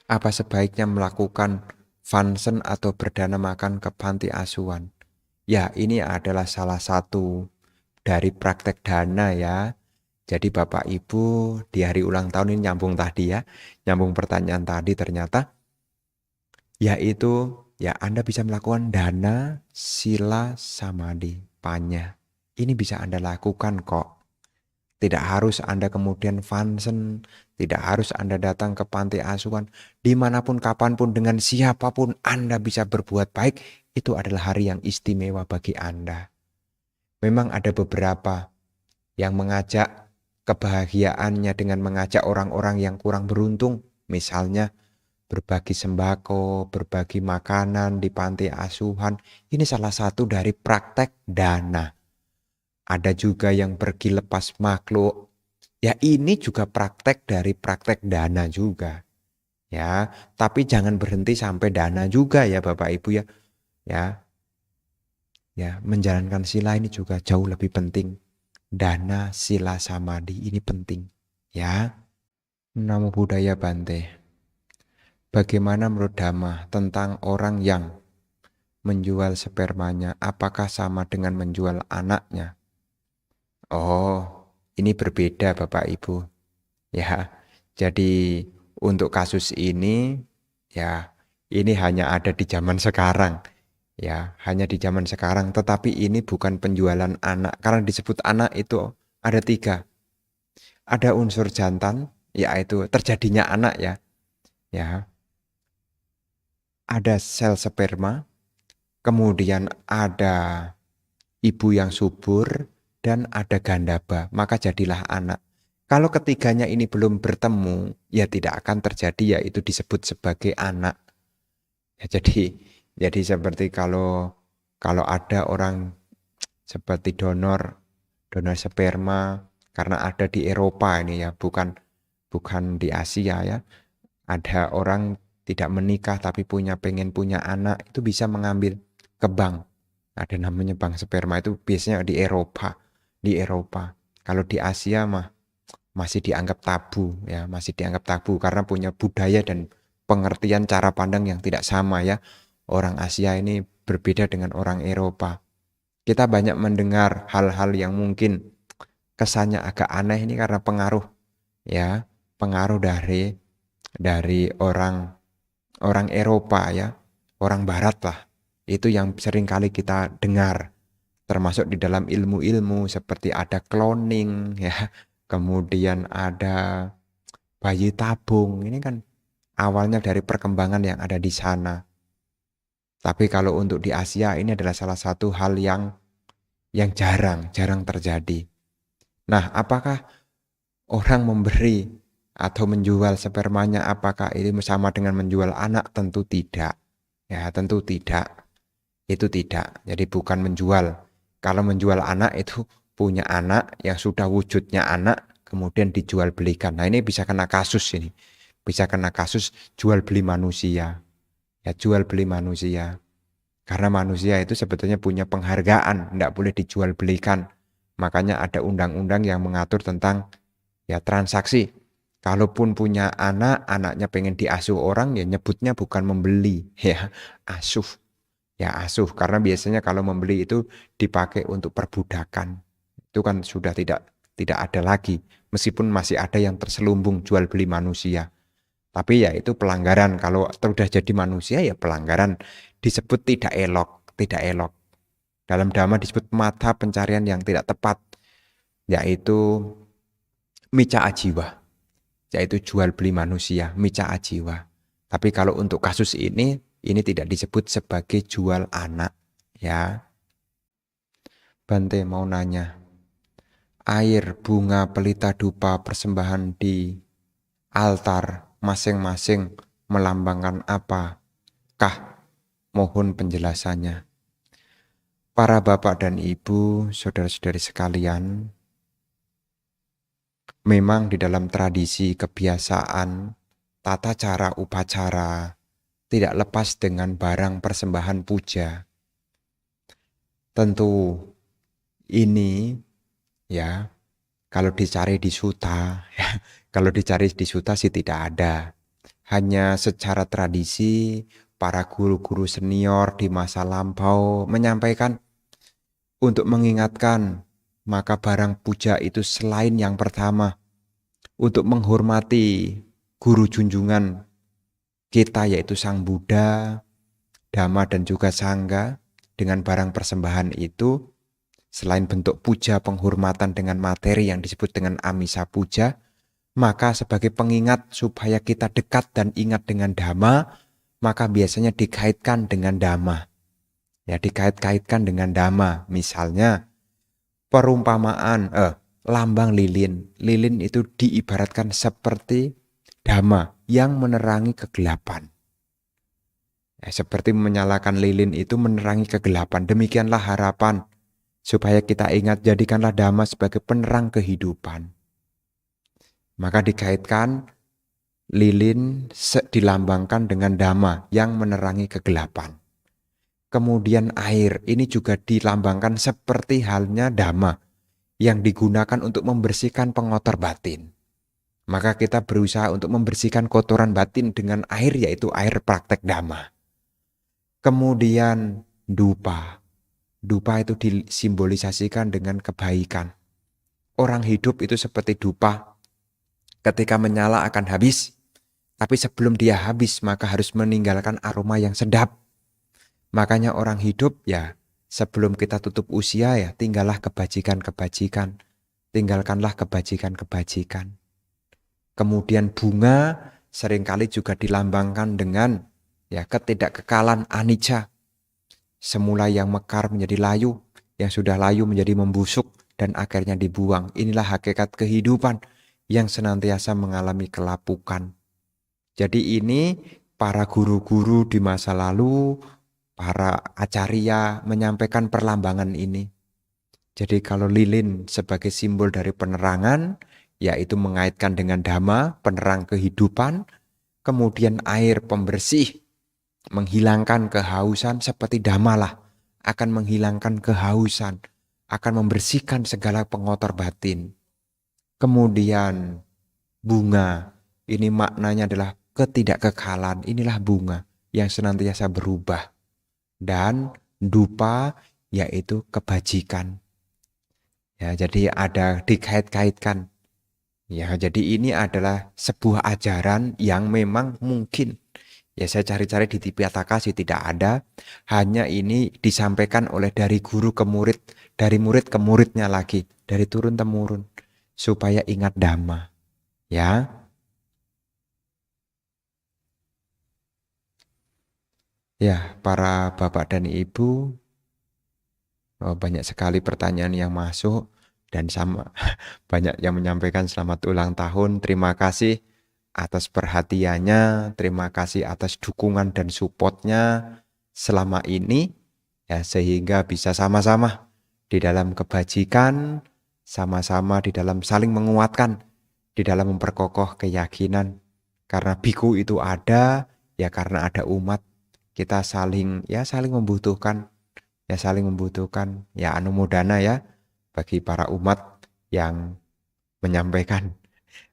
Speaker 1: apa sebaiknya melakukan fansen atau berdana makan ke panti asuhan? Ya, ini adalah salah satu dari praktek dana ya. Jadi Bapak Ibu di hari ulang tahun ini nyambung tadi ya, nyambung pertanyaan tadi ternyata, yaitu ya Anda bisa melakukan dana, sila, samadhi, panya. Ini bisa Anda lakukan kok. Tidak harus Anda kemudian fansen, tidak harus Anda datang ke panti asuhan. Dimanapun, kapanpun, dengan siapapun Anda bisa berbuat baik, itu adalah hari yang istimewa bagi Anda. Memang ada beberapa yang mengajak kebahagiaannya dengan mengajak orang-orang yang kurang beruntung. Misalnya berbagi sembako, berbagi makanan di panti asuhan. Ini salah satu dari praktek dana. Ada juga yang pergi lepas makhluk. Ya ini juga praktek dari praktek dana juga. Ya, tapi jangan berhenti sampai dana juga ya Bapak Ibu ya. Ya, menjalankan sila ini juga jauh lebih penting. Dana, sila, samadhi ini penting. Ya. Namo Buddhaya Bante. Bagaimana menurut Dhamma tentang orang yang menjual spermanya? Apakah sama dengan menjual anaknya? Oh, ini berbeda Bapak Ibu. Ya, jadi untuk kasus ini, ya ini hanya ada di zaman sekarang. Ya, hanya di zaman sekarang. Tetapi ini bukan penjualan anak. Karena disebut anak itu ada 3. Ada unsur jantan, yaitu terjadinya anak ya. Ya, ada sel sperma, kemudian ada ibu yang subur, dan ada gandaba, maka jadilah anak. Kalau ketiganya ini belum bertemu, ya tidak akan terjadi, yaitu disebut sebagai anak. Ya, jadi seperti kalau ada orang seperti donor sperma, karena ada di Eropa ini ya, bukan di Asia ya. Ada orang tidak menikah tapi pengen punya anak, itu bisa mengambil ke bank. Ada namanya bank sperma, itu biasanya di Eropa. Di Eropa. Kalau di Asia masih dianggap tabu ya, masih dianggap tabu karena punya budaya dan pengertian cara pandang yang tidak sama ya. Orang Asia ini berbeda dengan orang Eropa. Kita banyak mendengar hal-hal yang mungkin kesannya agak aneh ini karena pengaruh ya, pengaruh dari orang Eropa ya, orang Barat lah. Itu yang sering kali kita dengar, termasuk di dalam ilmu-ilmu seperti ada cloning ya, kemudian ada bayi tabung. Ini kan awalnya dari perkembangan yang ada di sana. Tapi kalau untuk di Asia ini adalah salah satu hal yang jarang terjadi. Nah, apakah orang memberi atau menjual spermanya, apakah ini sama dengan menjual anak? Tentu tidak. Ya, tentu tidak. Itu tidak. Jadi bukan menjual. Kalau menjual anak itu punya anak yang sudah wujudnya anak, kemudian dijual belikan. Nah, ini bisa kena kasus ini. Bisa kena kasus jual beli manusia. Ya, jual beli manusia. Karena manusia itu sebetulnya punya penghargaan, tidak boleh dijual belikan. Makanya ada undang-undang yang mengatur tentang ya transaksi. Kalaupun punya anak, anaknya pengen diasuh orang, ya nyebutnya bukan membeli, ya asuh. Ya asuh, karena biasanya kalau membeli itu dipakai untuk perbudakan. Itu kan sudah tidak ada lagi, meskipun masih ada yang terselubung jual beli manusia. Tapi ya itu pelanggaran, kalau sudah jadi manusia ya pelanggaran, disebut tidak elok, tidak elok. Dalam dhamma disebut mata pencarian yang tidak tepat, yaitu mica ajiwa, yaitu jual beli manusia, mica ajiwa. Tapi kalau untuk kasus ini tidak disebut sebagai jual anak, ya. Bante mau nanya, air, bunga, pelita dupa, persembahan di altar masing-masing melambangkan apakah? Mohon penjelasannya. Para bapak dan ibu, saudara-saudari sekalian, memang di dalam tradisi kebiasaan, tata cara upacara tidak lepas dengan barang persembahan puja. Tentu ini ya, kalau dicari di suta, ya, kalau dicari di suta sih tidak ada. Hanya secara tradisi, para guru-guru senior di masa lampau menyampaikan untuk mengingatkan, maka barang puja itu selain yang pertama, untuk menghormati guru junjungan kita yaitu Sang Buddha, Dhamma dan juga Sangha, dengan barang persembahan itu, selain bentuk puja penghormatan dengan materi yang disebut dengan amisa puja, maka sebagai pengingat supaya kita dekat dan ingat dengan Dhamma, maka biasanya dikaitkan dengan Dhamma. Ya, dikait-kaitkan dengan Dhamma. Misalnya perumpamaan lambang lilin. Lilin itu diibaratkan seperti Dhamma yang menerangi kegelapan. Ya, seperti menyalakan lilin itu menerangi kegelapan. Demikianlah harapan supaya kita ingat, jadikanlah Dhamma sebagai penerang kehidupan. Maka dikaitkan lilin dilambangkan dengan Dhamma yang menerangi kegelapan. Kemudian air ini juga dilambangkan seperti halnya Dhamma yang digunakan untuk membersihkan pengotor batin. Maka kita berusaha untuk membersihkan kotoran batin dengan air, yaitu air praktek Dhamma. Kemudian dupa. Dupa itu disimbolisasikan dengan kebaikan. Orang hidup itu seperti dupa. Ketika menyala akan habis. Tapi sebelum dia habis maka harus meninggalkan aroma yang sedap. Makanya orang hidup ya sebelum kita tutup usia ya tinggallah kebajikan-kebajikan. Tinggalkanlah kebajikan-kebajikan. Kemudian bunga seringkali juga dilambangkan dengan ya ketidakkekalan anicca. Semula yang mekar menjadi layu, yang sudah layu menjadi membusuk dan akhirnya dibuang. Inilah hakikat kehidupan yang senantiasa mengalami kelapukan. Jadi ini para guru-guru di masa lalu, para acarya menyampaikan perlambangan ini. Jadi kalau lilin sebagai simbol dari penerangan, yaitu mengaitkan dengan dhamma, penerang kehidupan, kemudian air pembersih, menghilangkan kehausan seperti dhamma lah, akan menghilangkan kehausan, akan membersihkan segala pengotor batin. Kemudian bunga, ini maknanya adalah ketidakkekalan, inilah bunga yang senantiasa berubah. Dan dupa yaitu kebajikan. Ya, jadi ada dikait-kaitkan. Ya, jadi ini adalah sebuah ajaran yang memang mungkin. Ya, saya cari-cari di Tipitaka sih tidak ada. Hanya ini disampaikan oleh dari guru ke murid, dari murid ke muridnya lagi, dari turun-temurun, supaya ingat Dhamma. Ya, ya, para bapak dan ibu, banyak sekali pertanyaan yang masuk dan sama banyak yang menyampaikan selamat ulang tahun. Terima kasih atas perhatiannya, terima kasih atas dukungan dan supportnya selama ini ya sehingga bisa sama-sama di dalam kebajikan, sama-sama di dalam saling menguatkan, di dalam memperkokoh keyakinan. Karena biku itu ada ya karena ada umat kita saling membutuhkan. Ya saling membutuhkan ya anumodana ya bagi para umat yang menyampaikan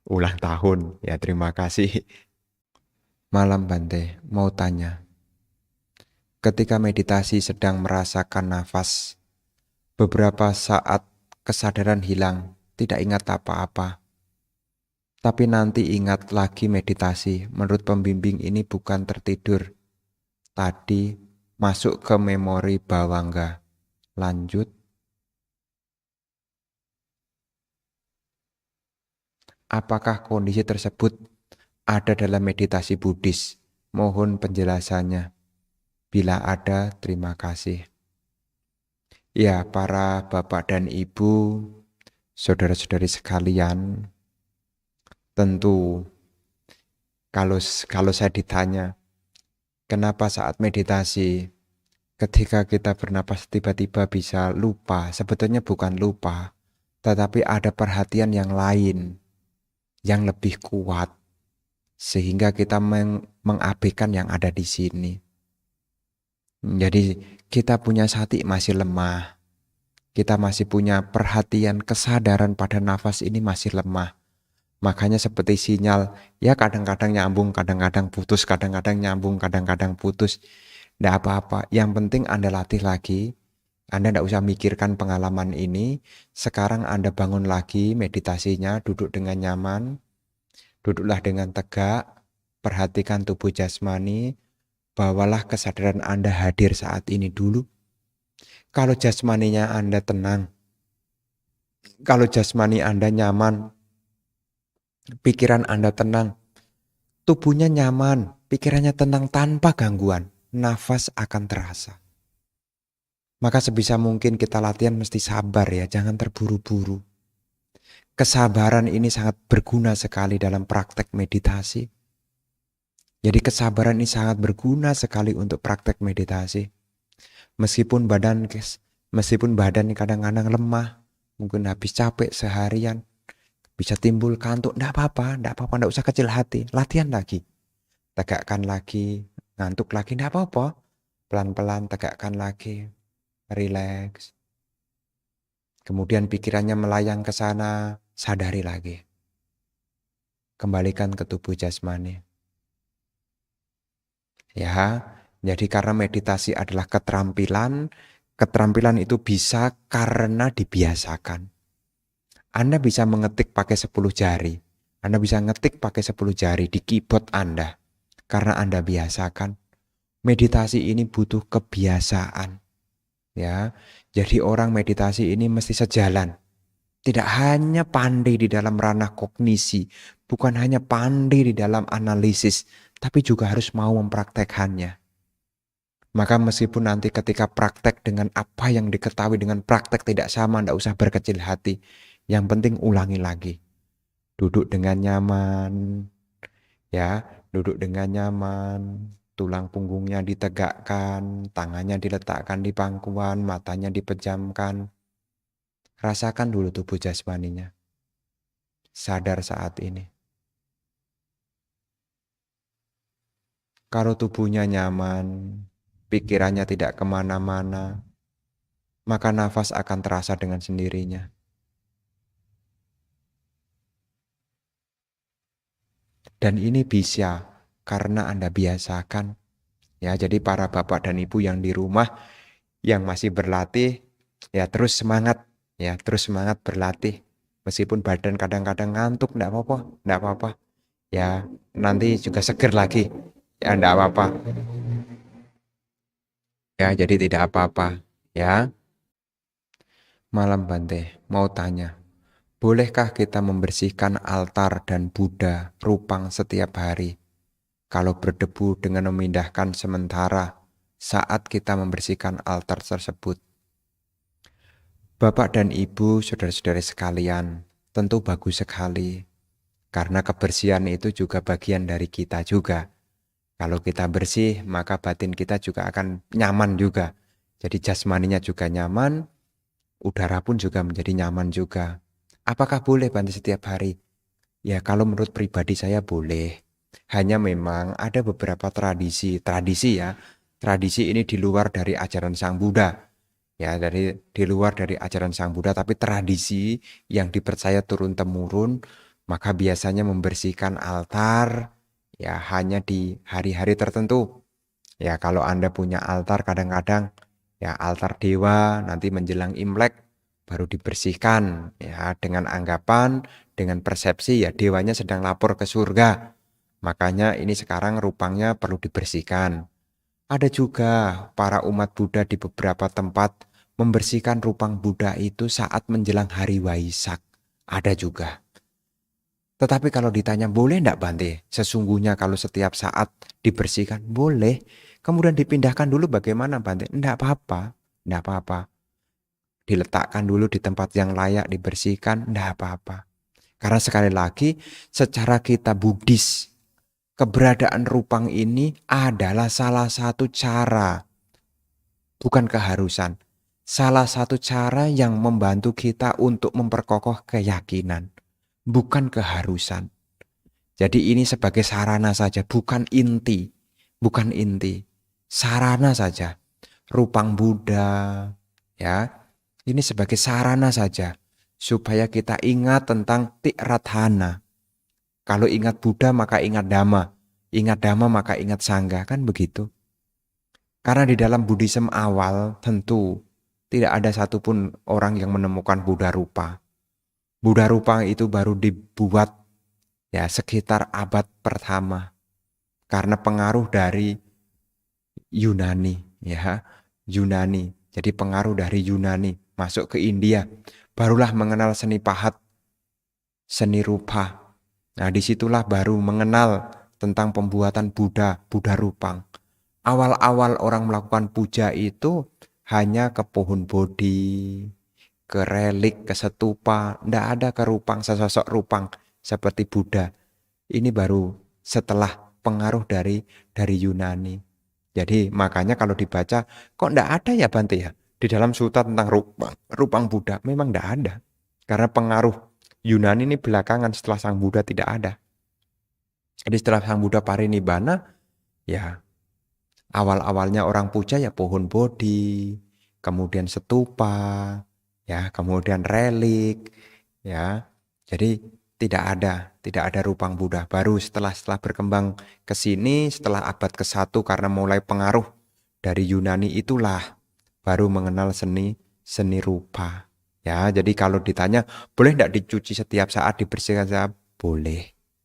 Speaker 1: ulang tahun ya terima kasih. Malam Bante mau tanya, ketika meditasi sedang merasakan nafas beberapa saat kesadaran hilang, tidak ingat apa-apa, tapi nanti ingat lagi meditasi. Menurut pembimbing ini bukan tertidur tadi, masuk ke memori bawangga. Lanjut. Apakah kondisi tersebut ada dalam meditasi Buddhis? Mohon penjelasannya. Bila ada, terima kasih. Ya, para bapak dan ibu, saudara-saudari sekalian, tentu kalau saya ditanya, kenapa saat meditasi ketika kita bernapas tiba-tiba bisa lupa? Sebetulnya bukan lupa, tetapi ada perhatian yang lain, yang lebih kuat, sehingga kita mengabaikan yang ada di sini. Jadi kita punya sati masih lemah, kita masih punya perhatian, kesadaran pada nafas ini masih lemah. Makanya seperti sinyal, ya kadang-kadang nyambung, kadang-kadang putus, kadang-kadang nyambung, kadang-kadang putus. Tidak apa-apa, yang penting Anda latih lagi. Anda tidak usah mikirkan pengalaman ini. Sekarang Anda bangun lagi meditasinya, duduk dengan nyaman, duduklah dengan tegak, perhatikan tubuh jasmani, bawalah kesadaran Anda hadir saat ini dulu. Kalau jasmaninya Anda tenang, kalau jasmani Anda nyaman, pikiran Anda tenang, tubuhnya nyaman, pikirannya tenang tanpa gangguan, nafas akan terasa. Maka sebisa mungkin kita latihan mesti sabar ya, jangan terburu-buru. Kesabaran ini sangat berguna sekali dalam praktek meditasi. Jadi kesabaran ini sangat berguna sekali untuk praktek meditasi. Meskipun badan kadang-kadang lemah, mungkin habis capek seharian, bisa timbul kantuk, enggak apa-apa, enggak usah kecil hati, latihan lagi. Tegakkan lagi, ngantuk lagi, enggak apa-apa. Pelan-pelan tegakkan lagi, rileks. Kemudian pikirannya melayang ke sana, sadari lagi. Kembalikan ke tubuh jasmani. Ya, jadi karena meditasi adalah keterampilan itu bisa karena dibiasakan. Anda bisa mengetik pakai 10 jari. Anda bisa ngetik pakai 10 jari di keyboard Anda. Karena Anda biasakan. Meditasi ini butuh kebiasaan, ya. Jadi orang meditasi ini mesti sejalan. Tidak hanya pandai di dalam ranah kognisi, bukan hanya pandai di dalam analisis, tapi juga harus mau mempraktekkannya. Maka meskipun nanti ketika praktek dengan apa yang diketahui dengan praktek tidak sama, tidak usah berkecil hati. Yang penting ulangi lagi. Duduk dengan nyaman, ya, duduk dengan nyaman. Tulang punggungnya ditegakkan, tangannya diletakkan di pangkuan, matanya dipejamkan. Rasakan dulu tubuh jasmaninya. Sadar saat ini. Kalau tubuhnya nyaman, pikirannya tidak kemana-mana, maka nafas akan terasa dengan sendirinya. Dan ini bisa karena Anda biasakan. Ya, jadi para bapak dan ibu yang di rumah yang masih berlatih, ya terus semangat, ya terus semangat berlatih. Meskipun badan kadang-kadang ngantuk, enggak apa-apa, enggak apa-apa. Ya, nanti juga seger lagi. Ya, enggak apa-apa. Ya, jadi tidak apa-apa, ya. Malam Bante, mau tanya, bolehkah kita membersihkan altar dan Buddha rupang setiap hari? Kalau berdebu dengan memindahkan sementara saat kita membersihkan altar tersebut. Bapak dan Ibu, saudara-saudara sekalian, tentu bagus sekali. Karena kebersihan itu juga bagian dari kita juga. Kalau kita bersih, maka batin kita juga akan nyaman juga. Jadi jasmaninya juga nyaman, udara pun juga menjadi nyaman juga. Apakah boleh Bante setiap hari? Ya kalau menurut pribadi saya boleh. Hanya memang ada beberapa tradisi ya. Tradisi ini di luar dari ajaran Sang Buddha. Ya, di luar dari ajaran Sang Buddha, tapi tradisi yang dipercaya turun-temurun, maka biasanya membersihkan altar ya hanya di hari-hari tertentu. Ya, kalau Anda punya altar kadang-kadang ya altar dewa nanti menjelang Imlek baru dibersihkan ya dengan anggapan, dengan persepsi ya dewanya sedang lapor ke surga. Makanya ini sekarang rupangnya perlu dibersihkan. Ada juga para umat Buddha di beberapa tempat membersihkan rupang Buddha itu saat menjelang hari Waisak. Ada juga. Tetapi kalau ditanya boleh enggak Bante? Sesungguhnya kalau setiap saat dibersihkan boleh. Kemudian dipindahkan dulu bagaimana Bante? Enggak apa-apa. Enggak apa-apa. Diletakkan dulu di tempat yang layak dibersihkan. Enggak apa-apa. Karena sekali lagi secara kita Buddhis, keberadaan rupang ini adalah salah satu cara. Bukan keharusan. Salah satu cara yang membantu kita untuk memperkokoh keyakinan. Bukan keharusan. Jadi ini sebagai sarana saja, bukan inti. Bukan inti. Sarana saja. Rupang Buddha, ya. Ini sebagai sarana saja supaya kita ingat tentang Tiratthana. Kalau ingat Buddha maka ingat Dhamma. Ingat Dhamma maka ingat Sangha, kan begitu. Karena di dalam Buddhisme awal tentu tidak ada satupun orang yang menemukan Buddha rupa. Buddha rupa itu baru dibuat ya sekitar abad pertama karena pengaruh dari Yunani ya, Yunani. Jadi pengaruh dari Yunani masuk ke India, barulah mengenal seni pahat, seni rupa. Nah, disitulah baru mengenal tentang pembuatan Buddha, Buddha rupang. Awal-awal orang melakukan puja itu hanya ke pohon bodhi, ke relik, ke stupa, ndak ada ke rupang, sesosok rupang seperti Buddha. Ini baru setelah pengaruh dari Yunani. Jadi makanya kalau dibaca, kok ndak ada ya Bante ya? Di dalam suta tentang rupang Buddha, memang ndak ada. Karena pengaruh Yunani ini belakangan setelah Sang Buddha tidak ada. Jadi setelah Sang Buddha parinibbana, ya awal-awalnya orang puja ya pohon bodhi, kemudian stupa, ya kemudian relik, ya. Jadi tidak ada rupang Buddha. Baru setelah berkembang ke sini, setelah abad ke-1 karena mulai pengaruh dari Yunani itulah baru mengenal seni rupa. Ya, jadi kalau ditanya boleh tidak dicuci setiap saat dibersihkan? Boleh.